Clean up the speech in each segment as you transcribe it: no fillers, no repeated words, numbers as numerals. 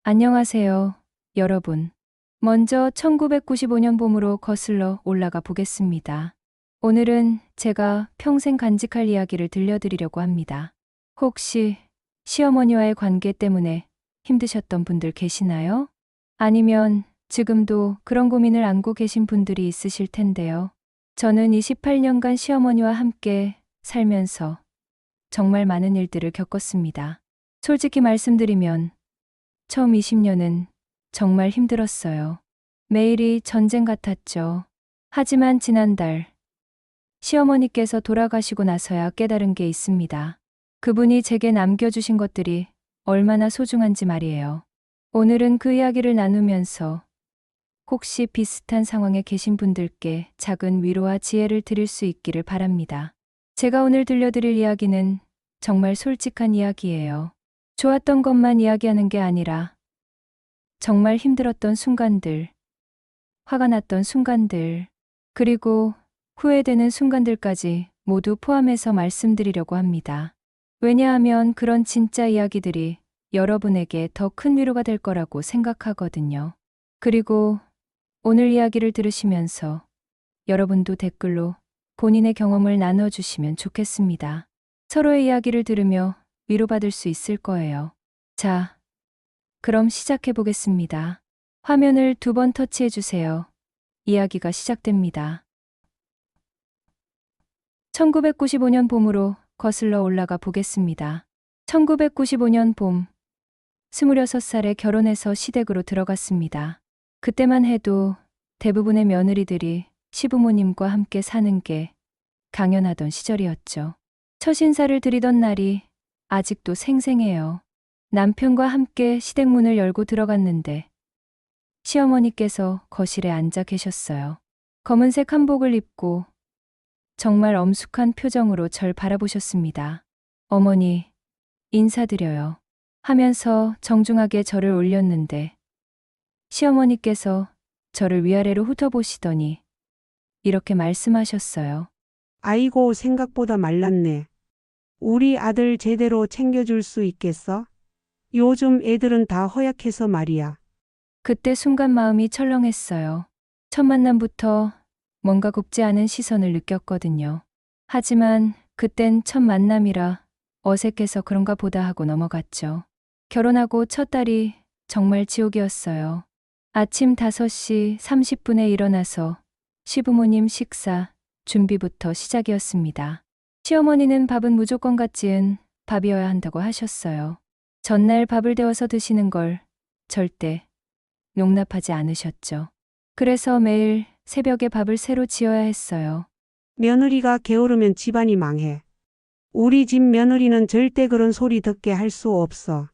안녕하세요, 여러분. 먼저 1995년 봄으로 거슬러 올라가 보겠습니다. 오늘은 제가 평생 간직할 이야기를 들려드리려고 합니다. 혹시 시어머니와의 관계 때문에 힘드셨던 분들 계시나요? 아니면 지금도 그런 고민을 안고 계신 분들이 있으실 텐데요. 저는 28년간 시어머니와 함께 살면서 정말 많은 일들을 겪었습니다. 솔직히 말씀드리면 처음 20년은 정말 힘들었어요. 매일이 전쟁 같았죠. 하지만 지난달 시어머니께서 돌아가시고 나서야 깨달은 게 있습니다. 그분이 제게 남겨주신 것들이 얼마나 소중한지 말이에요. 오늘은 그 이야기를 나누면서 혹시 비슷한 상황에 계신 분들께 작은 위로와 지혜를 드릴 수 있기를 바랍니다. 제가 오늘 들려드릴 이야기는 정말 솔직한 이야기예요. 좋았던 것만 이야기하는 게 아니라 정말 힘들었던 순간들, 화가 났던 순간들, 그리고 후회되는 순간들까지 모두 포함해서 말씀드리려고 합니다. 왜냐하면 그런 진짜 이야기들이 여러분에게 더 큰 위로가 될 거라고 생각하거든요. 그리고 오늘 이야기를 들으시면서 여러분도 댓글로 본인의 경험을 나눠주시면 좋겠습니다. 서로의 이야기를 들으며 위로받을 수 있을 거예요. 자, 그럼 시작해 보겠습니다. 화면을 2번 터치해 주세요. 이야기가 시작됩니다. 1995년 봄으로 거슬러 올라가 보겠습니다. 1995년 봄, 26살에 결혼해서 시댁으로 들어갔습니다. 그때만 해도 대부분의 며느리들이 시부모님과 함께 사는 게 당연하던 시절이었죠. 첫 인사를 드리던 날이 아직도 생생해요. 남편과 함께 시댁 문을 열고 들어갔는데 시어머니께서 거실에 앉아 계셨어요. 검은색 한복을 입고 정말 엄숙한 표정으로 절 바라보셨습니다. 어머니, 인사드려요. 하면서 정중하게 저를 올렸는데 시어머니께서 저를 위아래로 훑어보시더니 이렇게 말씀하셨어요. 아이고, 생각보다 말랐네. 우리 아들 제대로 챙겨줄 수 있겠어? 요즘 애들은 다 허약해서 말이야. 그때 순간 마음이 철렁했어요. 첫 만남부터 뭔가 곱지 않은 시선을 느꼈거든요. 하지만 그땐 첫 만남이라 어색해서 그런가 보다 하고 넘어갔죠. 결혼하고 첫 달이 정말 지옥이었어요. 아침 5시 30분에 일어나서 시부모님 식사 준비부터 시작이었습니다. 시어머니는 밥은 무조건 갓 지은 밥이어야 한다고 하셨어요. 전날 밥을 데워서 드시는 걸 절대 용납하지 않으셨죠. 그래서 매일 새벽에 밥을 새로 지어야 했어요. 며느리가 게으르면 집안이 망해. 우리 집 며느리는 절대 그런 소리 듣게 할 수 없어.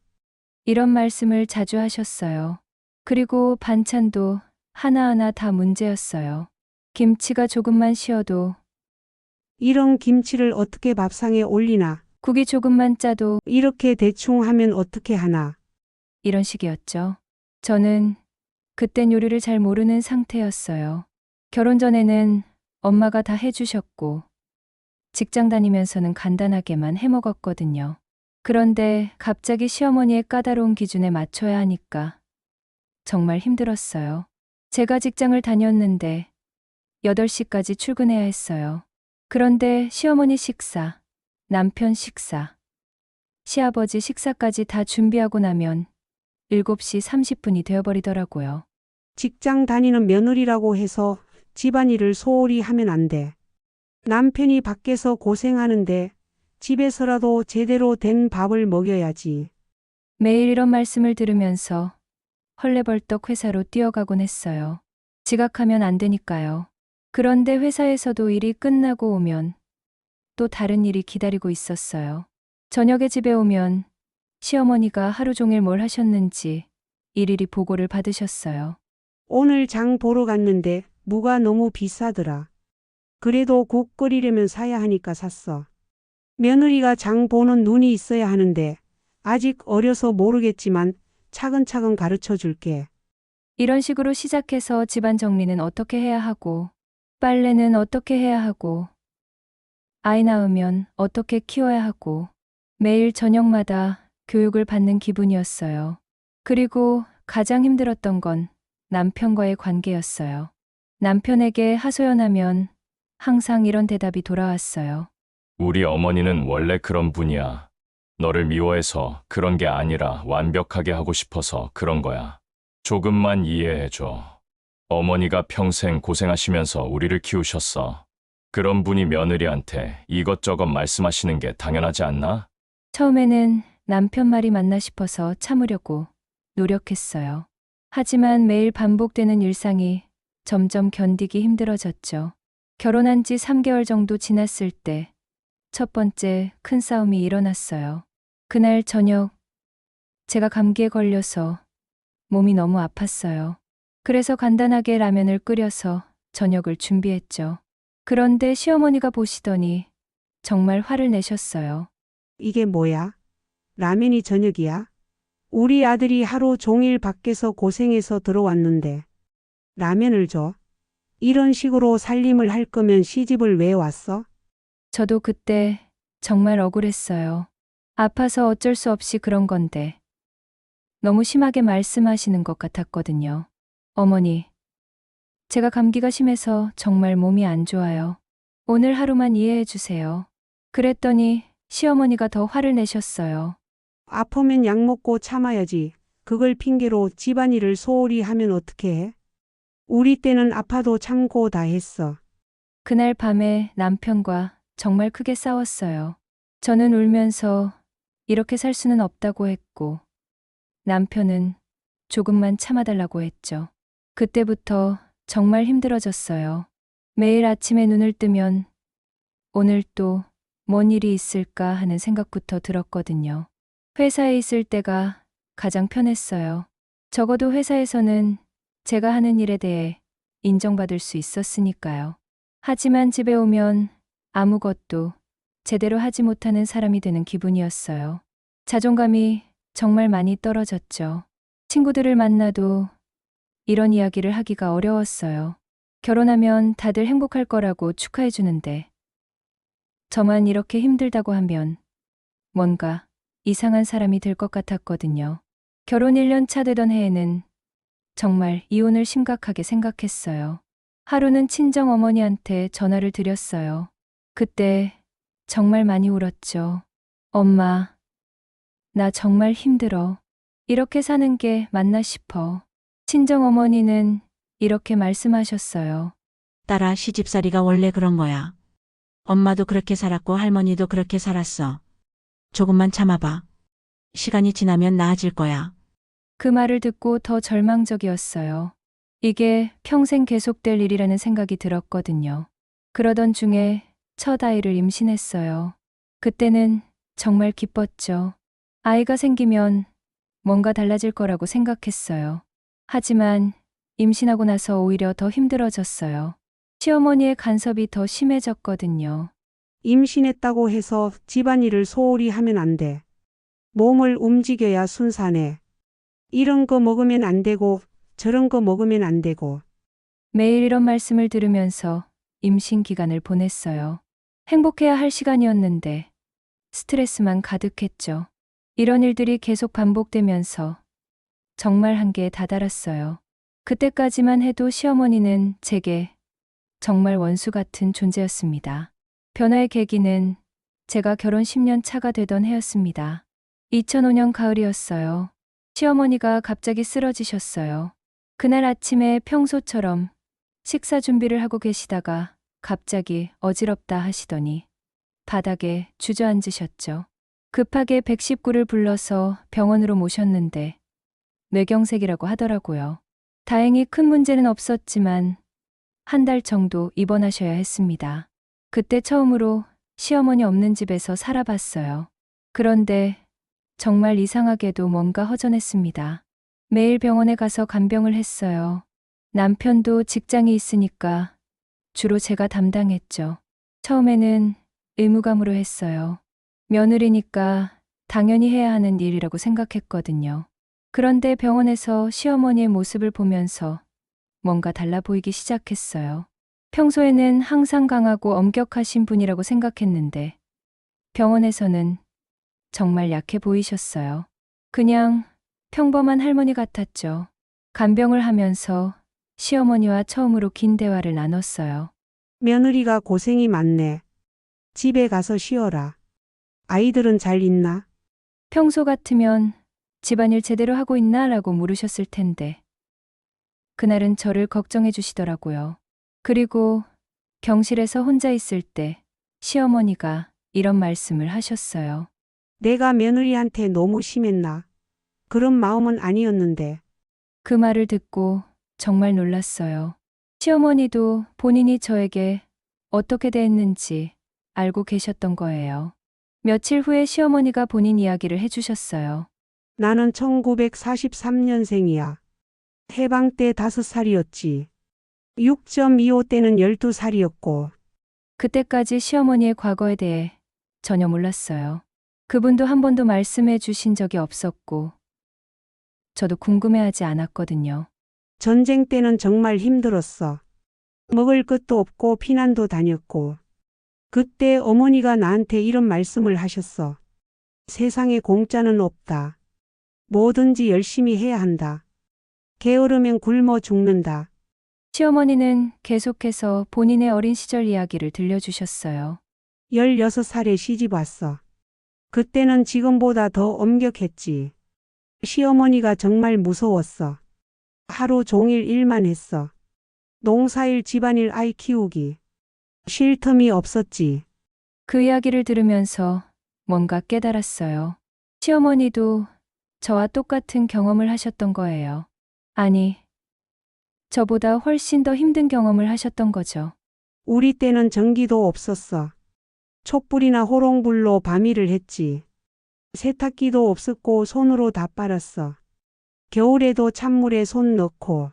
이런 말씀을 자주 하셨어요. 그리고 반찬도 하나하나 다 문제였어요. 김치가 조금만 쉬어도, 이런 김치를 어떻게 밥상에 올리나? 국이 조금만 짜도 이렇게 대충 하면 어떻게 하나? 이런 식이었죠. 저는 그땐 요리를 잘 모르는 상태였어요. 결혼 전에는 엄마가 다 해주셨고, 직장 다니면서는 간단하게만 해 먹었거든요. 그런데 갑자기 시어머니의 까다로운 기준에 맞춰야 하니까 정말 힘들었어요. 제가 직장을 다녔는데 8시까지 출근해야 했어요. 그런데 시어머니 식사, 남편 식사, 시아버지 식사까지 다 준비하고 나면 7시 30분이 되어버리더라고요. 직장 다니는 며느리라고 해서 집안일을 소홀히 하면 안 돼. 남편이 밖에서 고생하는데 집에서라도 제대로 된 밥을 먹여야지. 매일 이런 말씀을 들으면서 헐레벌떡 회사로 뛰어가곤 했어요. 지각하면 안 되니까요. 그런데 회사에서도 일이 끝나고 오면 또 다른 일이 기다리고 있었어요. 저녁에 집에 오면 시어머니가 하루 종일 뭘 하셨는지 일일이 보고를 받으셨어요. 오늘 장 보러 갔는데 무가 너무 비싸더라. 그래도 국 끓이려면 사야 하니까 샀어. 며느리가 장 보는 눈이 있어야 하는데 아직 어려서 모르겠지만 차근차근 가르쳐 줄게. 이런 식으로 시작해서 집안 정리는 어떻게 해야 하고, 빨래는 어떻게 해야 하고, 아이 낳으면 어떻게 키워야 하고, 매일 저녁마다 교육을 받는 기분이었어요. 그리고 가장 힘들었던 건 남편과의 관계였어요. 남편에게 하소연하면 항상 이런 대답이 돌아왔어요. 우리 어머니는 원래 그런 분이야. 너를 미워해서 그런 게 아니라 완벽하게 하고 싶어서 그런 거야. 조금만 이해해줘. 어머니가 평생 고생하시면서 우리를 키우셨어. 그런 분이 며느리한테 이것저것 말씀하시는 게 당연하지 않나? 처음에는 남편 말이 맞나 싶어서 참으려고 노력했어요. 하지만 매일 반복되는 일상이 점점 견디기 힘들어졌죠. 결혼한 지 3개월 정도 지났을 때 첫 번째 큰 싸움이 일어났어요. 그날 저녁 제가 감기에 걸려서 몸이 너무 아팠어요. 그래서 간단하게 라면을 끓여서 저녁을 준비했죠. 그런데 시어머니가 보시더니 정말 화를 내셨어요. 이게 뭐야? 라면이 저녁이야? 우리 아들이 하루 종일 밖에서 고생해서 들어왔는데 라면을 줘? 이런 식으로 살림을 할 거면 시집을 왜 왔어? 저도 그때 정말 억울했어요. 아파서 어쩔 수 없이 그런 건데 너무 심하게 말씀하시는 것 같았거든요. 어머니, 제가 감기가 심해서 정말 몸이 안 좋아요. 오늘 하루만 이해해 주세요. 그랬더니 시어머니가 더 화를 내셨어요. 아프면 약 먹고 참아야지. 그걸 핑계로 집안일을 소홀히 하면 어떻게 해? 우리 때는 아파도 참고 다 했어. 그날 밤에 남편과 정말 크게 싸웠어요. 저는 울면서 이렇게 살 수는 없다고 했고, 남편은 조금만 참아달라고 했죠. 그때부터 정말 힘들어졌어요. 매일 아침에 눈을 뜨면 오늘 또 뭔 일이 있을까 하는 생각부터 들었거든요. 회사에 있을 때가 가장 편했어요. 적어도 회사에서는 제가 하는 일에 대해 인정받을 수 있었으니까요. 하지만 집에 오면 아무것도 제대로 하지 못하는 사람이 되는 기분이었어요. 자존감이 정말 많이 떨어졌죠. 친구들을 만나도 이런 이야기를 하기가 어려웠어요. 결혼하면 다들 행복할 거라고 축하해 주는데 저만 이렇게 힘들다고 하면 뭔가 이상한 사람이 될 것 같았거든요. 결혼 1년 차 되던 해에는 정말 이혼을 심각하게 생각했어요. 하루는 친정 어머니한테 전화를 드렸어요. 그때 정말 많이 울었죠. 엄마, 나 정말 힘들어. 이렇게 사는 게 맞나 싶어. 친정 어머니는 이렇게 말씀하셨어요. 딸아, 시집살이가 원래 그런 거야. 엄마도 그렇게 살았고 할머니도 그렇게 살았어. 조금만 참아봐. 시간이 지나면 나아질 거야. 그 말을 듣고 더 절망적이었어요. 이게 평생 계속될 일이라는 생각이 들었거든요. 그러던 중에 첫 아이를 임신했어요. 그때는 정말 기뻤죠. 아이가 생기면 뭔가 달라질 거라고 생각했어요. 하지만 임신하고 나서 오히려 더 힘들어졌어요. 시어머니의 간섭이 더 심해졌거든요. 임신했다고 해서 집안일을 소홀히 하면 안 돼. 몸을 움직여야 순산해. 이런 거 먹으면 안 되고 저런 거 먹으면 안 되고. 매일 이런 말씀을 들으면서 임신 기간을 보냈어요. 행복해야 할 시간이었는데 스트레스만 가득했죠. 이런 일들이 계속 반복되면서 정말 한계에 다다랐어요. 그때까지만 해도 시어머니는 제게 정말 원수 같은 존재였습니다. 변화의 계기는 제가 결혼 10년 차가 되던 해였습니다. 2005년 가을이었어요. 시어머니가 갑자기 쓰러지셨어요. 그날 아침에 평소처럼 식사 준비를 하고 계시다가 갑자기 어지럽다 하시더니 바닥에 주저앉으셨죠. 급하게 119를 불러서 병원으로 모셨는데 뇌경색이라고 하더라고요. 다행히 큰 문제는 없었지만 한 달 정도 입원하셔야 했습니다. 그때 처음으로 시어머니 없는 집에서 살아봤어요. 그런데 정말 이상하게도 뭔가 허전했습니다. 매일 병원에 가서 간병을 했어요. 남편도 직장이 있으니까 주로 제가 담당했죠. 처음에는 의무감으로 했어요. 며느리니까 당연히 해야 하는 일이라고 생각했거든요. 그런데 병원에서 시어머니의 모습을 보면서 뭔가 달라 보이기 시작했어요. 평소에는 항상 강하고 엄격하신 분이라고 생각했는데 병원에서는 정말 약해 보이셨어요. 그냥 평범한 할머니 같았죠. 간병을 하면서 시어머니와 처음으로 긴 대화를 나눴어요. 며느리가 고생이 많네. 집에 가서 쉬어라. 아이들은 잘 있나? 평소 같으면 집안일 제대로 하고 있나? 라고 물으셨을 텐데. 그날은 저를 걱정해 주시더라고요. 그리고 경실에서 혼자 있을 때 시어머니가 이런 말씀을 하셨어요. 내가 며느리한테 너무 심했나? 그런 마음은 아니었는데. 그 말을 듣고 정말 놀랐어요. 시어머니도 본인이 저에게 어떻게 대했는지 알고 계셨던 거예요. 며칠 후에 시어머니가 본인 이야기를 해주셨어요. 나는 1943년생이야. 해방 때 5살이었지. 6.25 때는 12살이었고. 그때까지 시어머니의 과거에 대해 전혀 몰랐어요. 그분도 한 번도 말씀해 주신 적이 없었고, 저도 궁금해하지 않았거든요. 전쟁 때는 정말 힘들었어. 먹을 것도 없고 피난도 다녔고. 그때 어머니가 나한테 이런 말씀을 하셨어. 세상에 공짜는 없다. 뭐든지 열심히 해야 한다. 게으르면 굶어 죽는다. 시어머니는 계속해서 본인의 어린 시절 이야기를 들려주셨어요. 16살에 시집 왔어. 그때는 지금보다 더 엄격했지. 시어머니가 정말 무서웠어. 하루 종일 일만 했어. 농사일, 집안일, 아이 키우기. 쉴 틈이 없었지. 그 이야기를 들으면서 뭔가 깨달았어요. 시어머니도 저와 똑같은 경험을 하셨던 거예요. 아니, 저보다 훨씬 더 힘든 경험을 하셨던 거죠. 우리 때는 전기도 없었어. 촛불이나 호롱불로 밤일을 했지. 세탁기도 없었고 손으로 다 빨았어. 겨울에도 찬물에 손 넣고.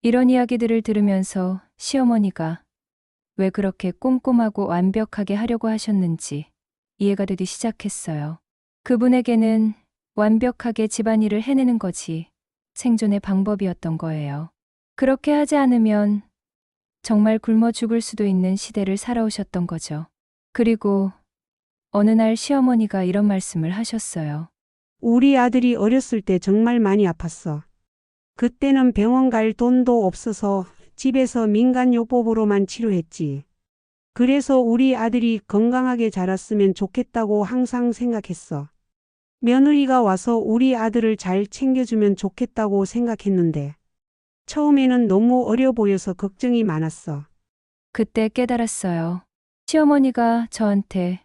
이런 이야기들을 들으면서 시어머니가 왜 그렇게 꼼꼼하고 완벽하게 하려고 하셨는지 이해가 되기 시작했어요. 그분에게는 완벽하게 집안일을 해내는 것이 생존의 방법이었던 거예요. 그렇게 하지 않으면 정말 굶어 죽을 수도 있는 시대를 살아오셨던 거죠. 그리고 어느 날 시어머니가 이런 말씀을 하셨어요. 우리 아들이 어렸을 때 정말 많이 아팠어. 그때는 병원 갈 돈도 없어서 집에서 민간요법으로만 치료했지. 그래서 우리 아들이 건강하게 자랐으면 좋겠다고 항상 생각했어. 며느리가 와서 우리 아들을 잘 챙겨주면 좋겠다고 생각했는데 처음에는 너무 어려 보여서 걱정이 많았어. 그때 깨달았어요. 시어머니가 저한테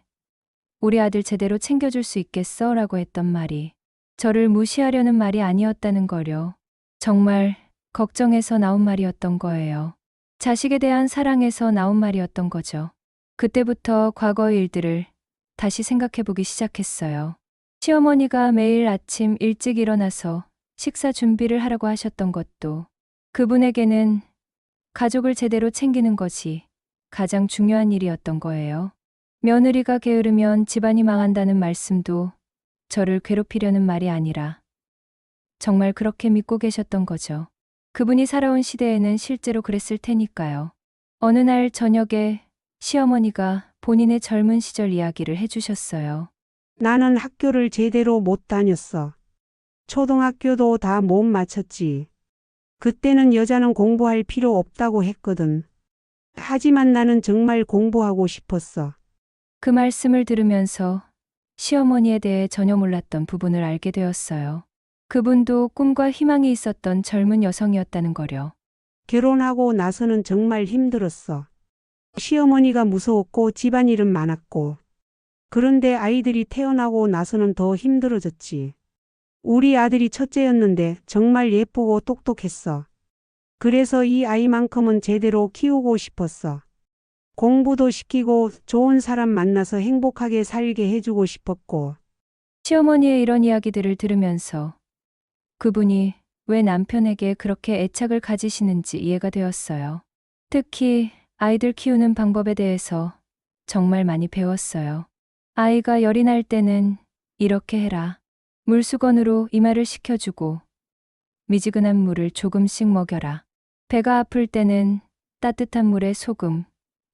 우리 아들 제대로 챙겨줄 수 있겠어? 라고 했던 말이 저를 무시하려는 말이 아니었다는 거요. 정말 걱정해서 나온 말이었던 거예요. 자식에 대한 사랑에서 나온 말이었던 거죠. 그때부터 과거의 일들을 다시 생각해보기 시작했어요. 시어머니가 매일 아침 일찍 일어나서 식사 준비를 하라고 하셨던 것도 그분에게는 가족을 제대로 챙기는 것이 가장 중요한 일이었던 거예요. 며느리가 게으르면 집안이 망한다는 말씀도 저를 괴롭히려는 말이 아니라 정말 그렇게 믿고 계셨던 거죠. 그분이 살아온 시대에는 실제로 그랬을 테니까요. 어느 날 저녁에 시어머니가 본인의 젊은 시절 이야기를 해주셨어요. 나는 학교를 제대로 못 다녔어. 초등학교도 다 못 마쳤지. 그때는 여자는 공부할 필요 없다고 했거든. 하지만 나는 정말 공부하고 싶었어. 그 말씀을 들으면서 시어머니에 대해 전혀 몰랐던 부분을 알게 되었어요. 그분도 꿈과 희망이 있었던 젊은 여성이었다는 거려. 결혼하고 나서는 정말 힘들었어. 시어머니가 무서웠고 집안일은 많았고. 그런데 아이들이 태어나고 나서는 더 힘들어졌지. 우리 아들이 첫째였는데 정말 예쁘고 똑똑했어. 그래서 이 아이만큼은 제대로 키우고 싶었어. 공부도 시키고 좋은 사람 만나서 행복하게 살게 해주고 싶었고. 시어머니의 이런 이야기들을 들으면서 그분이 왜 남편에게 그렇게 애착을 가지시는지 이해가 되었어요. 특히 아이들 키우는 방법에 대해서 정말 많이 배웠어요. 아이가 열이 날 때는 이렇게 해라. 물수건으로 이마를 식혀주고 미지근한 물을 조금씩 먹여라. 배가 아플 때는 따뜻한 물에 소금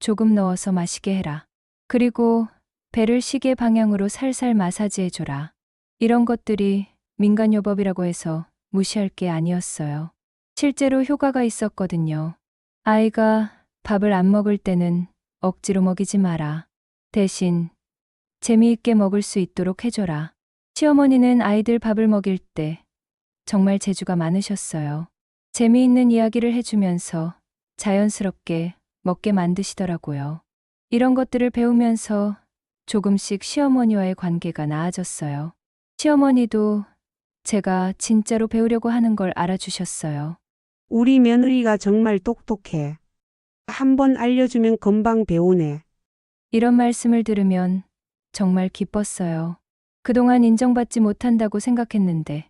조금 넣어서 마시게 해라. 그리고 배를 시계 방향으로 살살 마사지해줘라. 이런 것들이 민간요법이라고 해서 무시할 게 아니었어요. 실제로 효과가 있었거든요. 아이가 밥을 안 먹을 때는 억지로 먹이지 마라. 대신 재미있게 먹을 수 있도록 해줘라. 시어머니는 아이들 밥을 먹일 때 정말 재주가 많으셨어요. 재미있는 이야기를 해주면서 자연스럽게 먹게 만드시더라고요. 이런 것들을 배우면서 조금씩 시어머니와의 관계가 나아졌어요. 시어머니도 제가 진짜로 배우려고 하는 걸 알아주셨어요. 우리 며느리가 정말 똑똑해. 한번 알려주면 금방 배우네. 이런 말씀을 들으면 정말 기뻤어요. 그동안 인정받지 못한다고 생각했는데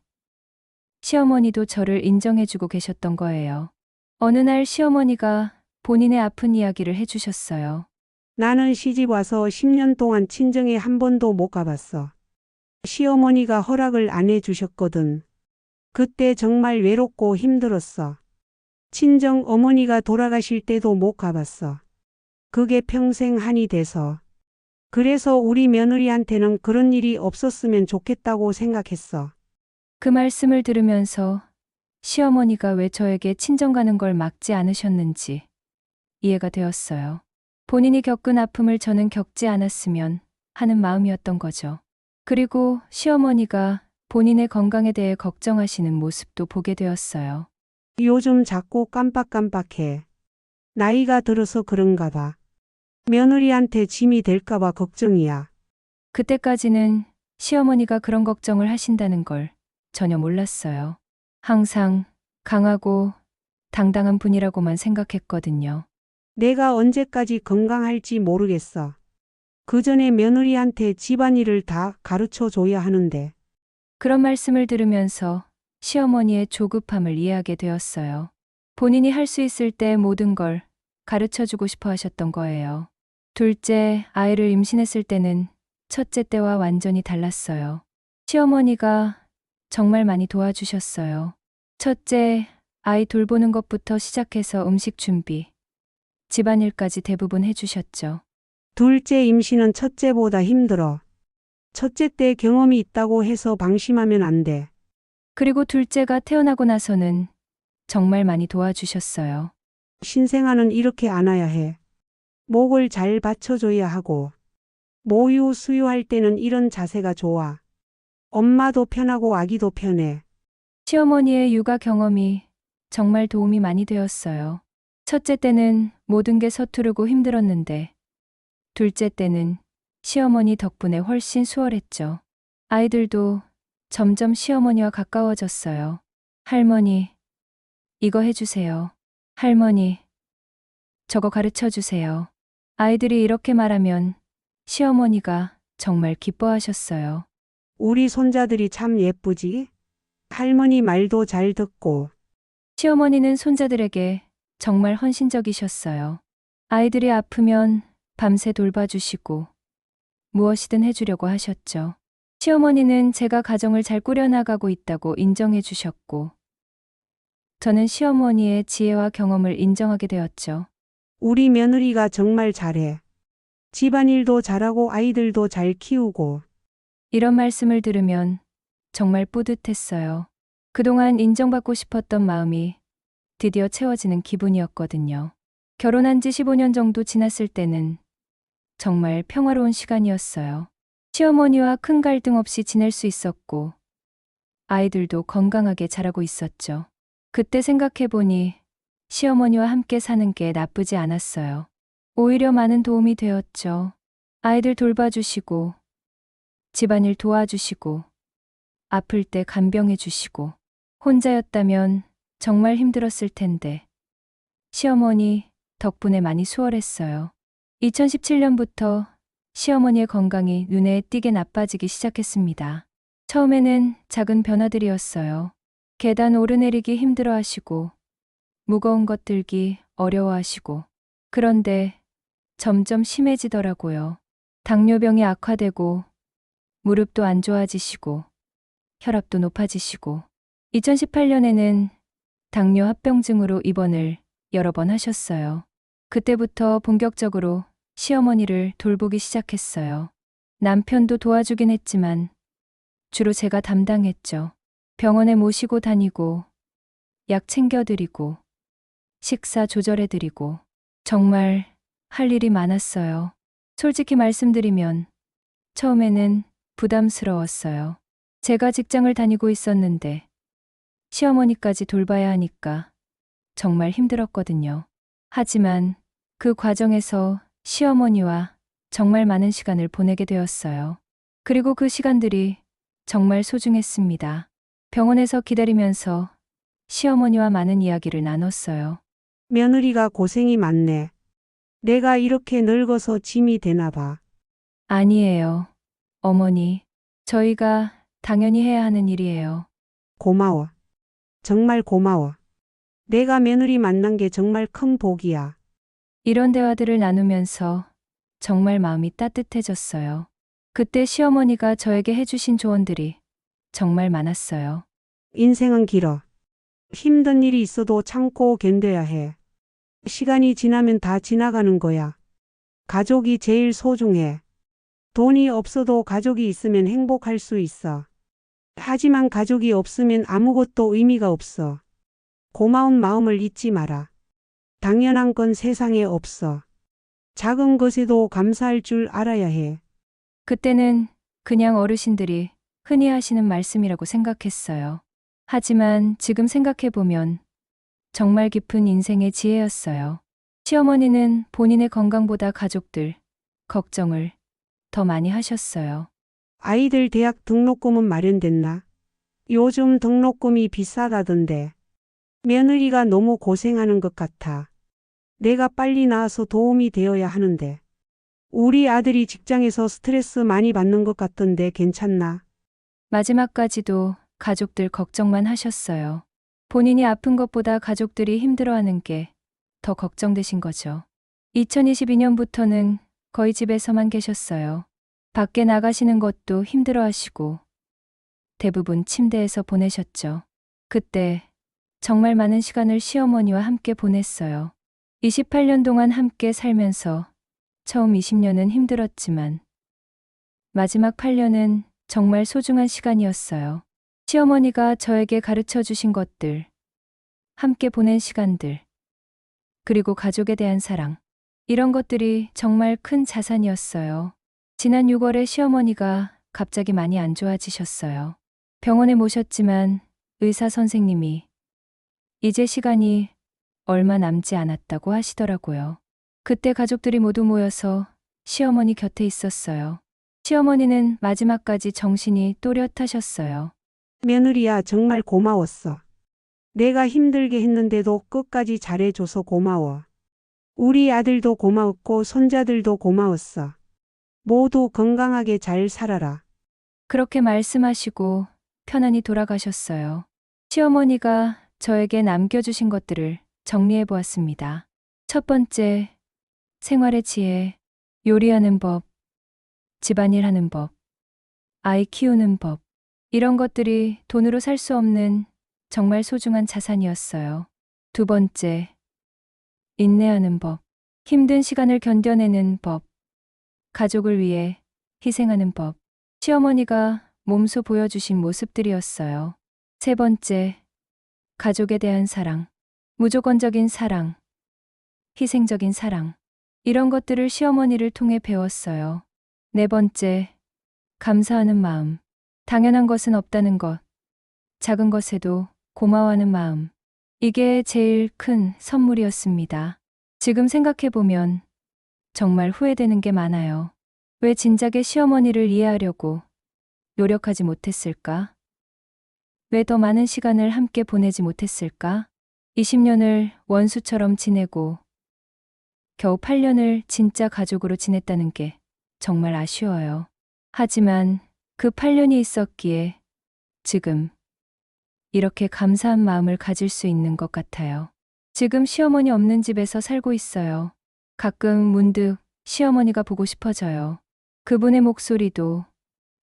시어머니도 저를 인정해주고 계셨던 거예요. 어느 날 시어머니가 본인의 아픈 이야기를 해주셨어요. 나는 시집 와서 10년 동안 친정에 한 번도 못 가봤어. 시어머니가 허락을 안 해주셨거든. 그때 정말 외롭고 힘들었어. 친정 어머니가 돌아가실 때도 못 가봤어. 그게 평생 한이 돼서. 그래서 우리 며느리한테는 그런 일이 없었으면 좋겠다고 생각했어. 그 말씀을 들으면서 시어머니가 왜 저에게 친정 가는 걸 막지 않으셨는지 이해가 되었어요. 본인이 겪은 아픔을 저는 겪지 않았으면 하는 마음이었던 거죠. 그리고 시어머니가 본인의 건강에 대해 걱정하시는 모습도 보게 되었어요. 요즘 자꾸 깜빡깜빡해. 나이가 들어서 그런가 봐. 며느리한테 짐이 될까 봐 걱정이야. 그때까지는 시어머니가 그런 걱정을 하신다는 걸 전혀 몰랐어요. 항상 강하고 당당한 분이라고만 생각했거든요. 내가 언제까지 건강할지 모르겠어. 그 전에 며느리한테 집안일을 다 가르쳐 줘야 하는데. 그런 말씀을 들으면서 시어머니의 조급함을 이해하게 되었어요. 본인이 할 수 있을 때 모든 걸 가르쳐 주고 싶어 하셨던 거예요. 둘째 아이를 임신했을 때는 첫째 때와 완전히 달랐어요. 시어머니가 정말 많이 도와주셨어요. 첫째 아이 돌보는 것부터 시작해서 음식 준비, 집안일까지 대부분 해주셨죠. 둘째 임신은 첫째보다 힘들어. 첫째 때 경험이 있다고 해서 방심하면 안 돼. 그리고 둘째가 태어나고 나서는 정말 많이 도와주셨어요. 신생아는 이렇게 안아야 해. 목을 잘 받쳐줘야 하고. 모유 수유할 때는 이런 자세가 좋아. 엄마도 편하고 아기도 편해. 시어머니의 육아 경험이 정말 도움이 많이 되었어요. 첫째 때는 모든 게 서투르고 힘들었는데 둘째 때는 시어머니 덕분에 훨씬 수월했죠. 아이들도 점점 시어머니와 가까워졌어요. 할머니, 이거 해주세요. 할머니, 저거 가르쳐 주세요. 아이들이 이렇게 말하면 시어머니가 정말 기뻐하셨어요. 우리 손자들이 참 예쁘지? 할머니 말도 잘 듣고. 시어머니는 손자들에게 정말 헌신적이셨어요. 아이들이 아프면 밤새 돌봐주시고 무엇이든 해주려고 하셨죠. 시어머니는 제가 가정을 잘 꾸려나가고 있다고 인정해 주셨고 저는 시어머니의 지혜와 경험을 인정하게 되었죠. 우리 며느리가 정말 잘해. 집안일도 잘하고 아이들도 잘 키우고. 이런 말씀을 들으면 정말 뿌듯했어요. 그동안 인정받고 싶었던 마음이 드디어 채워지는 기분이었거든요. 결혼한 지 15년 정도 지났을 때는 정말 평화로운 시간이었어요. 시어머니와 큰 갈등 없이 지낼 수 있었고 아이들도 건강하게 자라고 있었죠. 그때 생각해보니 시어머니와 함께 사는 게 나쁘지 않았어요. 오히려 많은 도움이 되었죠. 아이들 돌봐주시고 집안일 도와주시고 아플 때 간병해주시고 혼자였다면 정말 힘들었을 텐데 시어머니 덕분에 많이 수월했어요. 2017년부터 시어머니의 건강이 눈에 띄게 나빠지기 시작했습니다. 처음에는 작은 변화들이었어요. 계단 오르내리기 힘들어하시고 무거운 것 들기 어려워하시고 그런데 점점 심해지더라고요. 당뇨병이 악화되고 무릎도 안 좋아지시고 혈압도 높아지시고 2018년에는 당뇨 합병증으로 입원을 여러 번 하셨어요. 그때부터 본격적으로 시어머니를 돌보기 시작했어요. 남편도 도와주긴 했지만 주로 제가 담당했죠. 병원에 모시고 다니고, 약 챙겨드리고, 식사 조절해드리고, 정말 할 일이 많았어요. 솔직히 말씀드리면 처음에는 부담스러웠어요. 제가 직장을 다니고 있었는데 시어머니까지 돌봐야 하니까 정말 힘들었거든요. 하지만 그 과정에서 시어머니와 정말 많은 시간을 보내게 되었어요. 그리고 그 시간들이 정말 소중했습니다. 병원에서 기다리면서 시어머니와 많은 이야기를 나눴어요. 며느리가 고생이 많네. 내가 이렇게 늙어서 짐이 되나 봐. 아니에요. 어머니, 저희가 당연히 해야 하는 일이에요. 고마워. 정말 고마워. 내가 며느리 만난 게 정말 큰 복이야. 이런 대화들을 나누면서 정말 마음이 따뜻해졌어요. 그때 시어머니가 저에게 해주신 조언들이 정말 많았어요. 인생은 길어. 힘든 일이 있어도 참고 견뎌야 해. 시간이 지나면 다 지나가는 거야. 가족이 제일 소중해. 돈이 없어도 가족이 있으면 행복할 수 있어. 하지만 가족이 없으면 아무것도 의미가 없어. 고마운 마음을 잊지 마라. 당연한 건 세상에 없어. 작은 것에도 감사할 줄 알아야 해. 그때는 그냥 어르신들이 흔히 하시는 말씀이라고 생각했어요. 하지만 지금 생각해보면 정말 깊은 인생의 지혜였어요. 시어머니는 본인의 건강보다 가족들, 걱정을 더 많이 하셨어요. 아이들 대학 등록금은 마련됐나? 요즘 등록금이 비싸다던데. 며느리가 너무 고생하는 것 같아. 내가 빨리 나와서 도움이 되어야 하는데. 우리 아들이 직장에서 스트레스 많이 받는 것 같던데 괜찮나? 마지막까지도 가족들 걱정만 하셨어요. 본인이 아픈 것보다 가족들이 힘들어하는 게 더 걱정되신 거죠. 2022년부터는 거의 집에서만 계셨어요. 밖에 나가시는 것도 힘들어하시고 대부분 침대에서 보내셨죠. 그때 정말 많은 시간을 시어머니와 함께 보냈어요. 28년 동안 함께 살면서 처음 20년은 힘들었지만 마지막 8년은 정말 소중한 시간이었어요. 시어머니가 저에게 가르쳐 주신 것들, 함께 보낸 시간들, 그리고 가족에 대한 사랑. 이런 것들이 정말 큰 자산이었어요. 지난 6월에 시어머니가 갑자기 많이 안 좋아지셨어요. 병원에 모셨지만 의사 선생님이 이제 시간이 얼마 남지 않았다고 하시더라고요. 그때 가족들이 모두 모여서 시어머니 곁에 있었어요. 시어머니는 마지막까지 정신이 또렷하셨어요. 며느리야 정말 고마웠어. 내가 힘들게 했는데도 끝까지 잘해줘서 고마워. 우리 아들도 고마웠고 손자들도 고마웠어. 모두 건강하게 잘 살아라. 그렇게 말씀하시고 편안히 돌아가셨어요. 시어머니가 저에게 남겨주신 것들을 정리해 보았습니다. 첫 번째, 생활의 지혜, 요리하는 법, 집안일 하는 법, 아이 키우는 법. 이런 것들이 돈으로 살 수 없는 정말 소중한 자산이었어요. 두 번째, 인내하는 법, 힘든 시간을 견뎌내는 법, 가족을 위해 희생하는 법. 시어머니가 몸소 보여주신 모습들이었어요. 세 번째, 가족에 대한 사랑, 무조건적인 사랑, 희생적인 사랑. 이런 것들을 시어머니를 통해 배웠어요. 네 번째, 감사하는 마음. 당연한 것은 없다는 것. 작은 것에도 고마워하는 마음. 이게 제일 큰 선물이었습니다. 지금 생각해보면 정말 후회되는 게 많아요. 왜 진작에 시어머니를 이해하려고 노력하지 못했을까? 왜 더 많은 시간을 함께 보내지 못했을까? 20년을 원수처럼 지내고 겨우 8년을 진짜 가족으로 지냈다는 게 정말 아쉬워요. 하지만 그 8년이 있었기에 지금 이렇게 감사한 마음을 가질 수 있는 것 같아요. 지금 시어머니 없는 집에서 살고 있어요. 가끔 문득 시어머니가 보고 싶어져요. 그분의 목소리도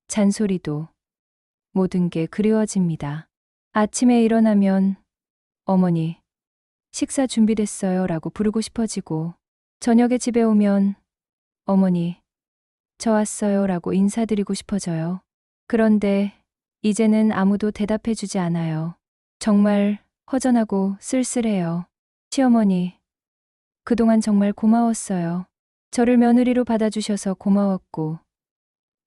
잔소리도 모든 게 그리워집니다. 아침에 일어나면 어머니, 식사 준비됐어요 라고 부르고 싶어지고 저녁에 집에 오면 어머니, 저 왔어요 라고 인사드리고 싶어져요. 그런데 이제는 아무도 대답해 주지 않아요. 정말 허전하고 쓸쓸해요. 시어머니, 그동안 정말 고마웠어요. 저를 며느리로 받아주셔서 고마웠고,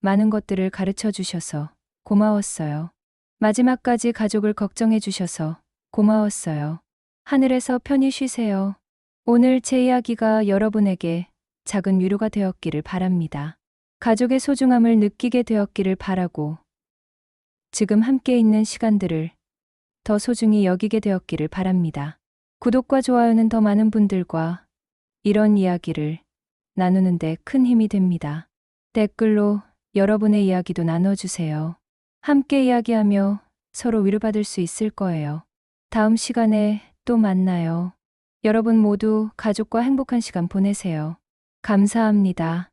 많은 것들을 가르쳐 주셔서 고마웠어요. 마지막까지 가족을 걱정해 주셔서 고마웠어요. 하늘에서 편히 쉬세요. 오늘 제 이야기가 여러분에게 작은 위로가 되었기를 바랍니다. 가족의 소중함을 느끼게 되었기를 바라고, 지금 함께 있는 시간들을 더 소중히 여기게 되었기를 바랍니다. 구독과 좋아요는 더 많은 분들과 이런 이야기를 나누는데 큰 힘이 됩니다. 댓글로 여러분의 이야기도 나눠주세요. 함께 이야기하며 서로 위로받을 수 있을 거예요. 다음 시간에 또 만나요. 여러분 모두 가족과 행복한 시간 보내세요. 감사합니다.